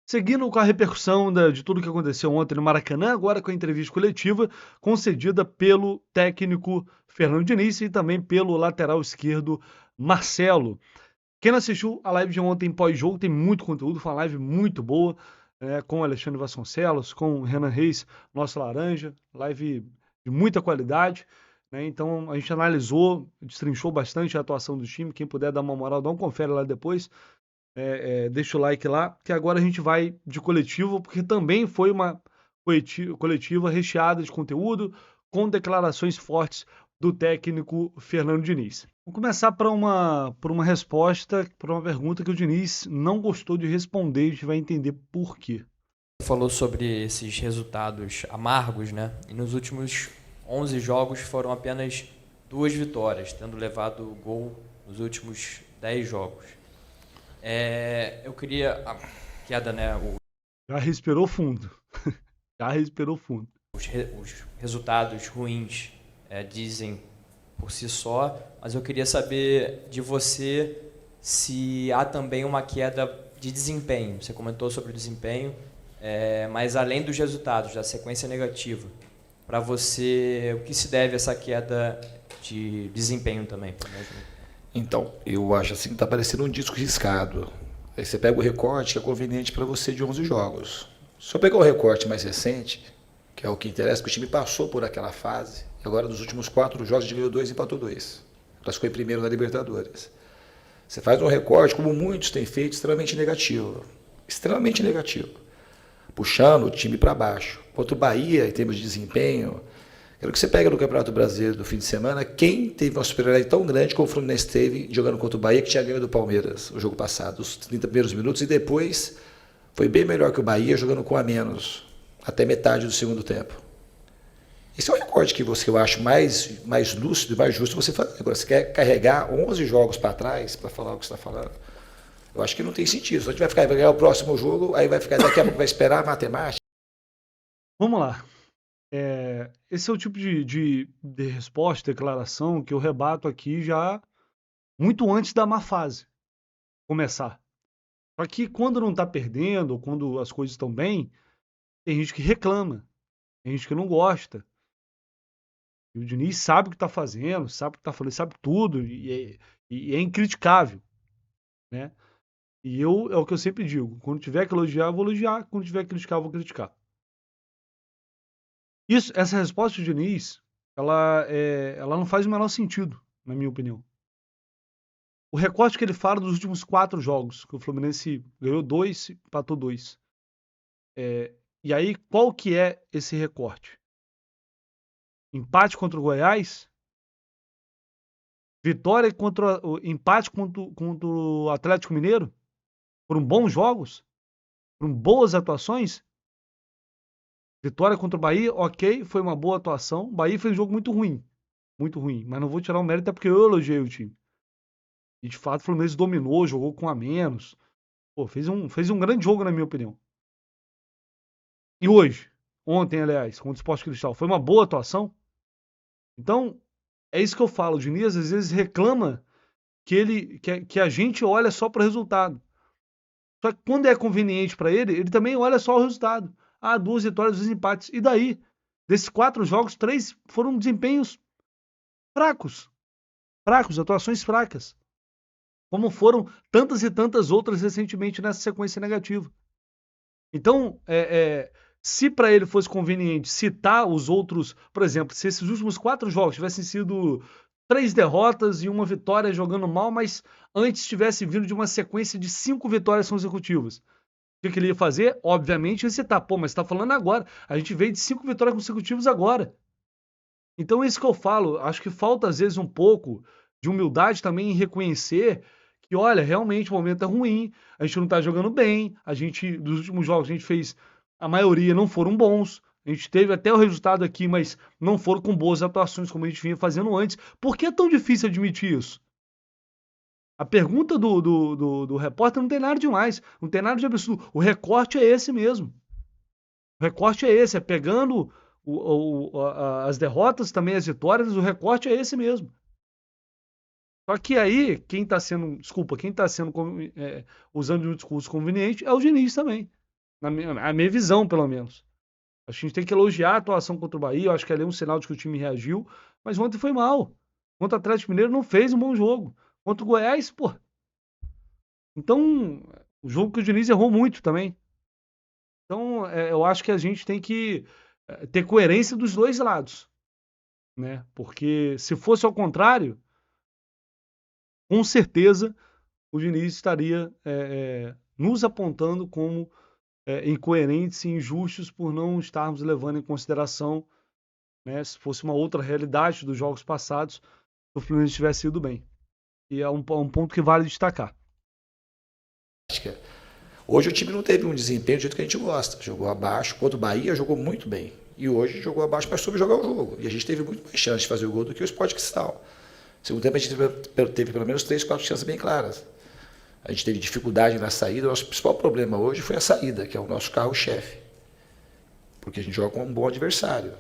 Seguindo com a repercussão de tudo que aconteceu ontem no Maracanã, agora com a entrevista coletiva concedida pelo técnico Fernando Diniz e também pelo lateral esquerdo Marcelo. Quem não assistiu a live de ontem pós-jogo tem muito conteúdo, foi uma live muito boa, com Alexandre Vasconcelos, com Renan Reis, nosso laranja, live de muita qualidade. Né? Então a gente analisou, destrinchou bastante a atuação do time. Quem puder dar uma moral, dá um confere lá depois. Deixa o like lá, que agora a gente vai de coletivo, porque também foi uma coletiva recheada de conteúdo, com declarações fortes do técnico Fernando Diniz. Vou começar por uma resposta, por uma pergunta que o Diniz não gostou de responder, a gente vai entender por quê. Você falou sobre esses resultados amargos, né? E nos últimos 11 jogos foram apenas 2 vitórias, tendo levado o gol nos últimos 10 jogos. Eu queria... A queda, né? Já respirou fundo. Já respirou fundo. Os resultados ruins dizem por si só, mas eu queria saber de você se há também uma queda de desempenho. Você comentou sobre o desempenho, mas além dos resultados, da sequência negativa, para você, o que se deve a essa queda de desempenho também? Então, eu acho assim que está parecendo um disco riscado. Aí você pega o recorte que é conveniente para você de 11 jogos. Se eu pegar o recorte mais recente, que é o que interessa, que o time passou por aquela fase, e agora nos últimos 4 jogos a gente ganhou 2 e empatou 2. Classificou em primeiro na Libertadores. Você faz um recorte, como muitos têm feito, extremamente negativo. Extremamente negativo. Puxando o time para baixo. Quanto o Bahia, em termos de desempenho, quero que você pegue no Campeonato Brasileiro do fim de semana, quem teve uma superioridade tão grande como o Fluminense teve jogando contra o Bahia, que tinha ganho do Palmeiras o jogo passado, os 30 primeiros minutos, e depois foi bem melhor que o Bahia jogando com a menos, até metade do segundo tempo. Esse é o recorde que eu acho mais lúcido e mais justo você fazer. Agora, você quer carregar 11 jogos para trás para falar o que você está falando? Eu acho que não tem sentido. Se a gente vai ganhar o próximo jogo, aí vai ficar daqui a pouco, vai esperar a matemática. Vamos lá. Esse é o tipo de resposta, declaração que eu rebato aqui já muito antes da má fase começar. Só que quando não está perdendo, ou quando as coisas estão bem, tem gente que reclama, tem gente que não gosta. E o Diniz sabe o que está fazendo, sabe o que está falando, sabe tudo, e é incriticável, né? E é o que eu sempre digo, quando tiver que elogiar, eu vou elogiar, quando tiver que criticar, eu vou criticar. Essa resposta do Diniz, ela não faz o menor sentido, na minha opinião. O recorte que ele fala dos últimos 4 jogos, que o Fluminense ganhou 2, empatou 2. E aí, qual que é esse recorte? Empate contra o Goiás, vitória contra o empate contra o Atlético Mineiro, foram bons jogos, foram boas atuações. Vitória contra o Bahia, ok, foi uma boa atuação. O Bahia fez um jogo muito ruim, mas não vou tirar o mérito até porque eu elogiei o time. E de fato o Fluminense dominou, jogou com a menos. Pô, fez um grande jogo na minha opinião. E hoje, ontem aliás, contra o Sport Cristal, foi uma boa atuação. Então, é isso que eu falo. O Diniz às vezes reclama que a gente olha só para o resultado. Só que quando é conveniente para ele, ele também olha só o resultado. Ah, 2 vitórias, 2 empates. E daí? Desses 4 jogos, 3 foram desempenhos fracos. Fracos, atuações fracas. Como foram tantas e tantas outras recentemente nessa sequência negativa. Então, se para ele fosse conveniente citar os outros, por exemplo, se esses últimos 4 jogos tivessem sido 3 derrotas e uma vitória jogando mal, mas antes tivesse vindo de uma sequência de 5 vitórias consecutivas. O que ele ia fazer? Obviamente, ia citar. Pô, mas você tá falando agora. A gente veio de 5 vitórias consecutivas agora. Então, é isso que eu falo. Acho que falta, às vezes, um pouco de humildade também em reconhecer que, olha, realmente o momento é ruim, a gente não tá jogando bem, dos últimos jogos, a gente fez, a maioria não foram bons, a gente teve até o resultado aqui, mas não foram com boas atuações como a gente vinha fazendo antes. Por que é tão difícil admitir isso? A pergunta do repórter não tem nada demais, não tem nada de absurdo. O recorte é esse mesmo. O recorte é esse, é pegando as derrotas, também as vitórias, o recorte é esse mesmo. Só que aí, quem está sendo usando um discurso conveniente é o Diniz também. A minha visão, pelo menos. A gente tem que elogiar a atuação contra o Bahia, eu acho que ali é um sinal de que o time reagiu, mas ontem foi mal. Contra o Atlético Mineiro não fez um bom jogo. Contra o Goiás, pô. Então, o jogo que o Diniz errou muito também. Então, eu acho que a gente tem que ter coerência dos dois lados, né? Porque se fosse ao contrário, com certeza o Diniz estaria nos apontando como incoerentes e injustos por não estarmos levando em consideração, né, se fosse uma outra realidade dos jogos passados, o Fluminense tivesse ido bem. E é um ponto que vale destacar. Hoje o time não teve um desempenho do jeito que a gente gosta. Jogou abaixo, contra o Bahia jogou muito bem. E hoje jogou abaixo, mas soube jogar o jogo. E a gente teve muito mais chance de fazer o gol do que o Sport Cristal. No segundo tempo a gente teve pelo menos 3, 4 chances bem claras. A gente teve dificuldade na saída. O nosso principal problema hoje foi a saída, que é o nosso carro-chefe. Porque a gente joga com um bom adversário.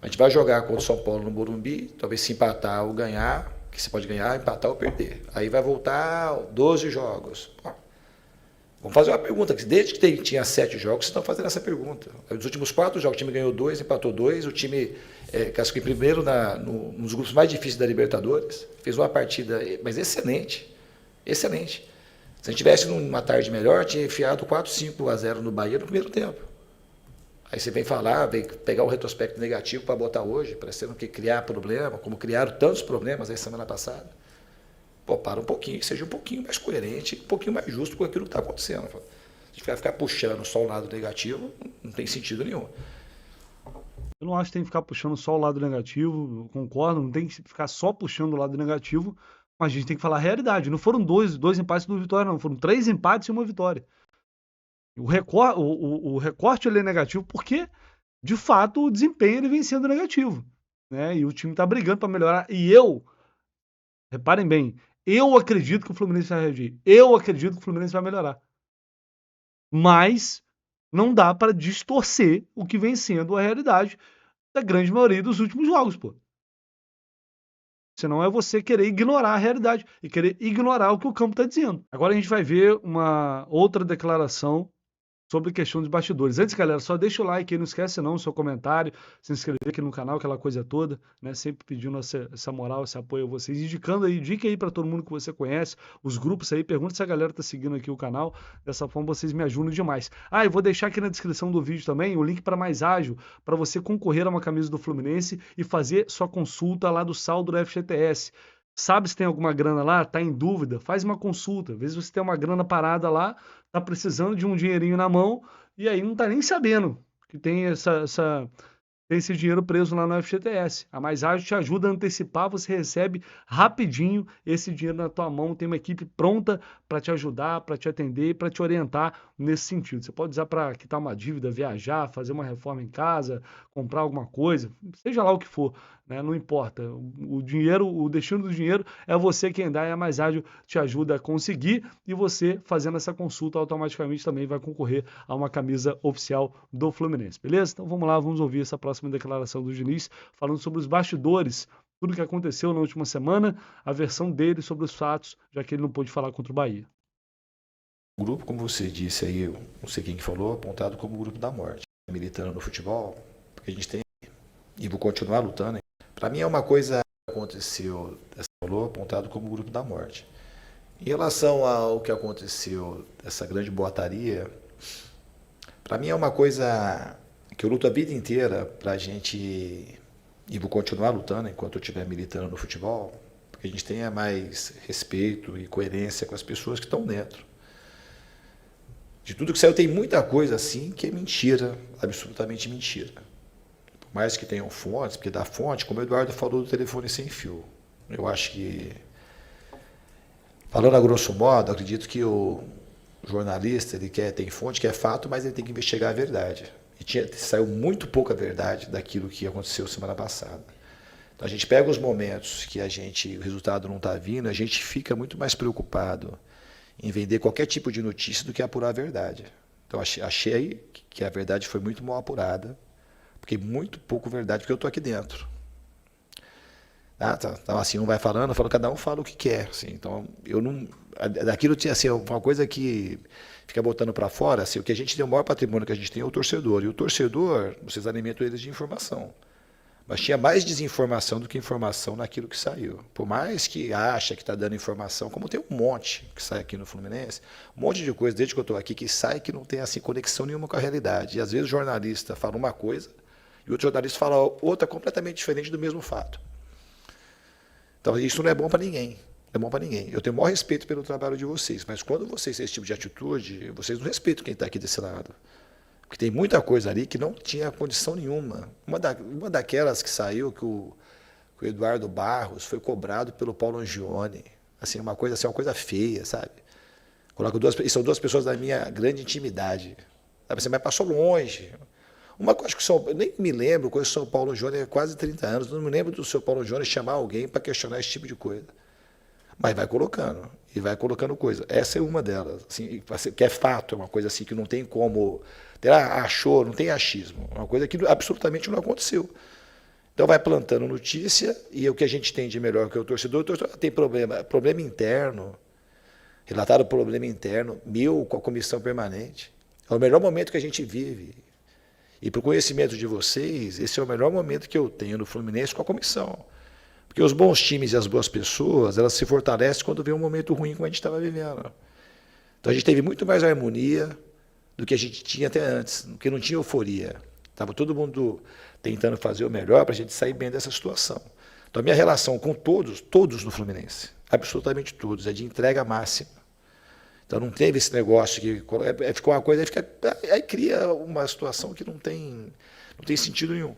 A gente vai jogar contra o São Paulo no Morumbi, talvez se empatar ou ganhar, que você pode ganhar, empatar ou perder. Aí vai voltar 12 jogos. Vamos fazer uma pergunta, que desde que tinha 7 jogos, vocês estão fazendo essa pergunta. Nos últimos 4 jogos, o time ganhou 2, empatou 2, o time cascou em primeiro nos grupos mais difíceis da Libertadores, fez uma partida, mas excelente, excelente. Se a gente tivesse numa tarde melhor, tinha enfiado 4-5-0 no Bahia no primeiro tempo. Aí você vem pegar o retrospecto negativo para botar hoje, parecendo que criar problema, como criaram tantos problemas aí semana passada. Pô, para um pouquinho, que seja um pouquinho mais coerente, um pouquinho mais justo com aquilo que está acontecendo. A gente vai ficar puxando só o lado negativo, não tem sentido nenhum. Eu não acho que tem que ficar puxando só o lado negativo, eu concordo, não tem que ficar só puxando o lado negativo, mas a gente tem que falar a realidade. Não foram dois empates do Vitória, não, foram 3 empates e uma vitória. O recorte ele é negativo porque, de fato, o desempenho ele vem sendo negativo, né? E o time está brigando para melhorar. E reparem bem, eu acredito que o Fluminense vai reagir. Eu acredito que o Fluminense vai melhorar. Mas não dá para distorcer o que vem sendo a realidade da grande maioria dos últimos jogos, pô. Senão é você querer ignorar a realidade e querer ignorar o que o campo está dizendo. Agora a gente vai ver uma outra declaração sobre a questão dos bastidores. Antes, galera, só deixa o like aí, não esquece não, o seu comentário, se inscrever aqui no canal, aquela coisa toda, né? Sempre pedindo essa moral, esse apoio a vocês, indicando aí, dica aí para todo mundo que você conhece, os grupos aí, pergunta se a galera tá seguindo aqui o canal, dessa forma vocês me ajudam demais. Eu vou deixar aqui na descrição do vídeo também o link para Mais Ágil, para você concorrer a uma camisa do Fluminense e fazer sua consulta lá do saldo do FGTS. Sabe se tem alguma grana lá? Tá em dúvida? Faz uma consulta. Às vezes você tem uma grana parada lá, tá precisando de um dinheirinho na mão e aí não tá nem sabendo que tem esse dinheiro preso lá no FGTS. A Mais Ágil te ajuda a antecipar, você recebe rapidinho esse dinheiro na tua mão, tem uma equipe pronta para te ajudar, para te atender, para te orientar nesse sentido. Você pode usar para quitar uma dívida, viajar, fazer uma reforma em casa, comprar alguma coisa, seja lá o que for, né? Não importa. O dinheiro, o destino do dinheiro é você quem dá e a Mais Ágil te ajuda a conseguir e você fazendo essa consulta automaticamente também vai concorrer a uma camisa oficial do Fluminense, beleza? Então vamos lá, vamos ouvir essa próxima declaração do Diniz, falando sobre os bastidores, tudo que aconteceu na última semana, a versão dele sobre os fatos, já que ele não pôde falar contra o Bahia. O grupo, como você disse aí, eu não sei quem falou, apontado como o grupo da morte. Militando no futebol, porque a gente tem e vou continuar lutando. Para mim é uma coisa que aconteceu, falou, apontado como o grupo da morte. Em relação ao que aconteceu, essa grande boataria, para mim é uma coisa que eu luto a vida inteira para a gente, e vou continuar lutando enquanto eu estiver militando no futebol, porque a gente tenha mais respeito e coerência com as pessoas que estão dentro. De tudo que saiu, tem muita coisa assim que é mentira, absolutamente mentira. Por mais que tenham fontes, porque da fonte, como o Eduardo falou do telefone sem fio, eu acho que, falando a grosso modo, acredito que o jornalista ele tem fonte, quer fato, mas ele tem que investigar a verdade. E saiu muito pouca verdade daquilo que aconteceu semana passada. Então a gente pega os momentos que o resultado não está vindo, a gente fica muito mais preocupado em vender qualquer tipo de notícia do que apurar a verdade. Então achei que a verdade foi muito mal apurada, porque muito pouco verdade, porque eu estou aqui dentro. Então assim, não vai falando, cada um fala o que quer. Assim, então eu não, daquilo tinha assim, uma coisa que fica botando para fora, assim, o que a gente tem, o maior patrimônio que a gente tem é o torcedor. E o torcedor, vocês alimentam eles de informação. Mas tinha mais desinformação do que informação naquilo que saiu. Por mais que acha que está dando informação, como tem um monte que sai aqui no Fluminense, um monte de coisa, desde que eu estou aqui, que sai que não tem assim, conexão nenhuma com a realidade. E às vezes o jornalista fala uma coisa e outro jornalista fala outra completamente diferente do mesmo fato. Então isso não é bom para ninguém. Não é bom para ninguém. Eu tenho o maior respeito pelo trabalho de vocês, mas quando vocês têm esse tipo de atitude, vocês não respeitam quem está aqui desse lado. Porque tem muita coisa ali que não tinha condição nenhuma. Uma daquelas que saiu, que o Eduardo Barros foi cobrado pelo Paulo Angione. Assim, uma coisa feia, sabe? E são duas pessoas da minha grande intimidade. Sabe assim, mas passou longe. Uma coisa que eu nem me lembro, conheço o São Paulo Angione há quase 30 anos, não me lembro do seu Paulo Angione chamar alguém para questionar esse tipo de coisa. Mas vai colocando, e vai colocando coisa. Essa é uma delas, assim, que é fato, é uma coisa assim que não tem como... Achou, não tem achismo. É uma coisa que absolutamente não aconteceu. Então vai plantando notícia, e o que a gente tem de melhor que o torcedor tem problema interno, relatado problema interno, meu com a comissão permanente. É o melhor momento que a gente vive. E para o conhecimento de vocês, esse é o melhor momento que eu tenho no Fluminense com a comissão. Porque os bons times e as boas pessoas, elas se fortalecem quando vê um momento ruim como a gente estava vivendo. Então a gente teve muito mais harmonia do que a gente tinha até antes, porque não tinha euforia. Estava todo mundo tentando fazer o melhor para a gente sair bem dessa situação. Então a minha relação com todos no Fluminense, absolutamente todos, é de entrega máxima. Então não teve esse negócio que ficou uma coisa, aí cria uma situação que não tem sentido nenhum.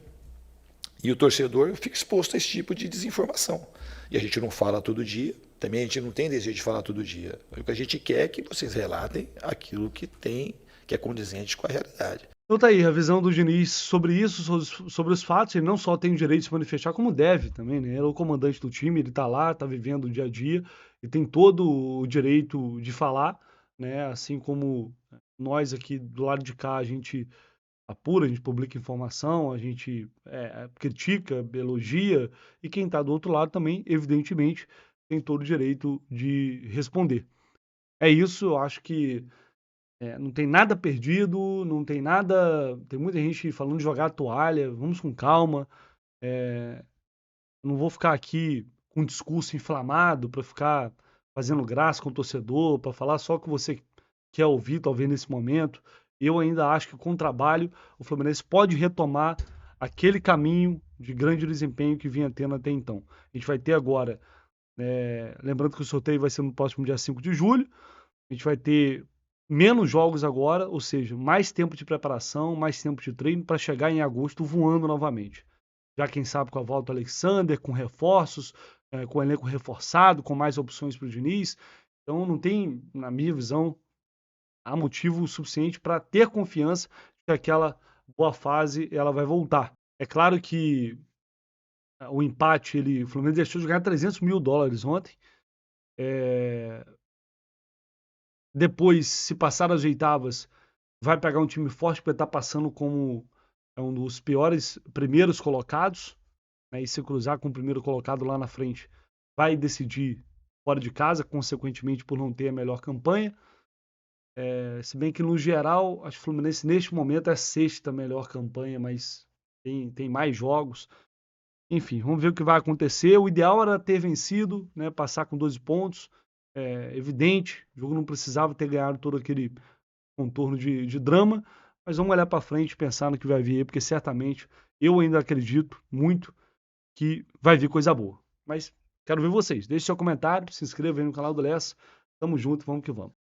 E o torcedor fica exposto a esse tipo de desinformação. E a gente não fala todo dia, também a gente não tem desejo de falar todo dia. O que a gente quer é que vocês relatem aquilo que é condizente com a realidade. Então tá aí, a visão do Diniz sobre isso, sobre os fatos. Ele não só tem o direito de se manifestar, como deve também, né? Ele é o comandante do time, ele tá lá, tá vivendo o dia a dia, e tem todo o direito de falar, né? Assim como nós aqui do lado de cá, a gente apura, a gente publica informação, a gente critica, elogia, e quem está do outro lado também, evidentemente, tem todo o direito de responder. É isso, eu acho que não tem nada perdido, não tem nada... Tem muita gente falando de jogar a toalha, vamos com calma. Não vou ficar aqui com um discurso inflamado para ficar fazendo graça com o torcedor, para falar só o que você quer ouvir, talvez, nesse momento. Eu ainda acho que com o trabalho o Fluminense pode retomar aquele caminho de grande desempenho que vinha tendo até então. A gente vai ter agora, lembrando que o sorteio vai ser no próximo dia 5 de julho, a gente vai ter menos jogos agora, ou seja, mais tempo de preparação, mais tempo de treino para chegar em agosto voando novamente. Já quem sabe com a volta do Alexander, com reforços, com o elenco reforçado, com mais opções para o Diniz. Então não tem, na minha visão, há motivo suficiente para ter confiança que aquela boa fase ela vai voltar. É claro que o empate, o Fluminense deixou de ganhar $300 mil ontem. Depois, se passar as oitavas, vai pegar um time forte para estar passando como um dos piores primeiros colocados, né? E se cruzar com o primeiro colocado lá na frente, vai decidir fora de casa, consequentemente por não ter a melhor campanha. Se bem que, no geral, acho que o Fluminense, neste momento, é a sexta melhor campanha, mas tem mais jogos. Enfim, vamos ver o que vai acontecer. O ideal era ter vencido, né, passar com 12 pontos. Evidente, o jogo não precisava ter ganhado todo aquele contorno de drama, mas vamos olhar para frente e pensar no que vai vir, porque certamente eu ainda acredito muito que vai vir coisa boa. Mas quero ver vocês. Deixe seu comentário, se inscreva aí no canal do Lessa. Tamo junto, vamos que vamos.